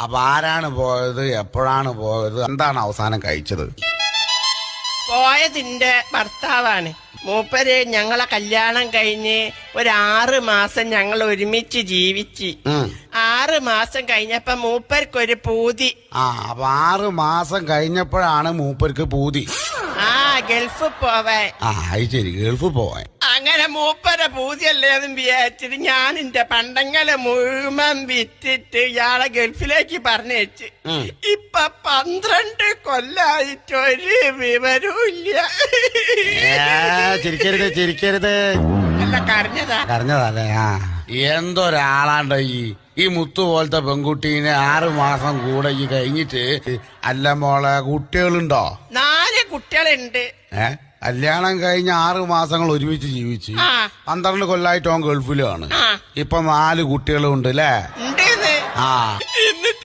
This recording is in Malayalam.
അപ്പൊ ആരാണ് പോയത്, എപ്പോഴാണ് പോയത്, എന്താണ് അവസാനം കഴിച്ചത്? പോയതിന്റെ ഭർത്താവാണ്. മൂപ്പര് ഞങ്ങളെ കല്യാണം കഴിഞ്ഞ് 6 മാസം ഞങ്ങൾ ഒരുമിച്ച് ജീവിച്ച് 6 മാസം കഴിഞ്ഞപ്പോ മൂപ്പർക്കൊരു പൂതി. അപ്പൊ 6 മാസം കഴിഞ്ഞപ്പോഴാണ് മൂപ്പർക്ക് പൂതി. ഗൾഫ് പോവാൻ. അത് ശരി, ഗൾഫ് പോവാൻ. അങ്ങനെ മൂപ്പരെ പൂതിയല്ലേ എന്ന് വിചാരിച്ചിട്ട് ഞാൻ എന്റെ പണ്ടങ്ങളെ മുഴുവൻ വിറ്റിട്ട് ഇയാളെ ഗൾഫിലേക്ക് പറഞ്ഞയച്ച്. ഇപ്പൊ 12 കൊല്ലായിട്ട് ഒരു വിവരവും ഇല്ല. ചിരിക്കരുത്. അല്ല, കരഞ്ഞതല്ലേ? എന്തൊരാളാണ്ടോ ഈ മുത്തു പോലത്തെ പെൺകുട്ടീനെ 6 മാസം കൂടെ ഈ കഴിഞ്ഞിട്ട്. അല്ല മോളെ, കുട്ടികളുണ്ടോ? 4 കുട്ടികളുണ്ട്. കല്യാണം കഴിഞ്ഞ 6 മാസങ്ങൾ ഒരുമിച്ച് ജീവിച്ച് 12 കൊല്ലായിട്ട് അവൻ ഗൾഫിലാണ്. ഇപ്പൊ 4 കുട്ടികളും ഉണ്ട് അല്ലേ?